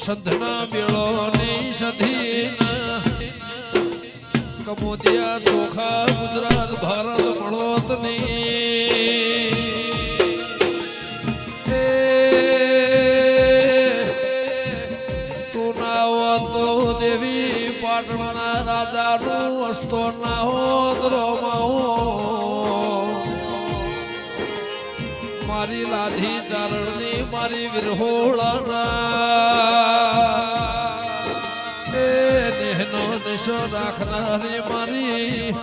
સંધના બેળોની સધીના કમોદિયા ચોખા ગુજરાત ભારત મળોતની તું ના હોતો દેવી પાટણના રાજાનું અસ્તો ના હોત રોમાઓ મારી લાધી ચારણની મારી વિરહોળાના નેહનો નિશો રાખનારી મારી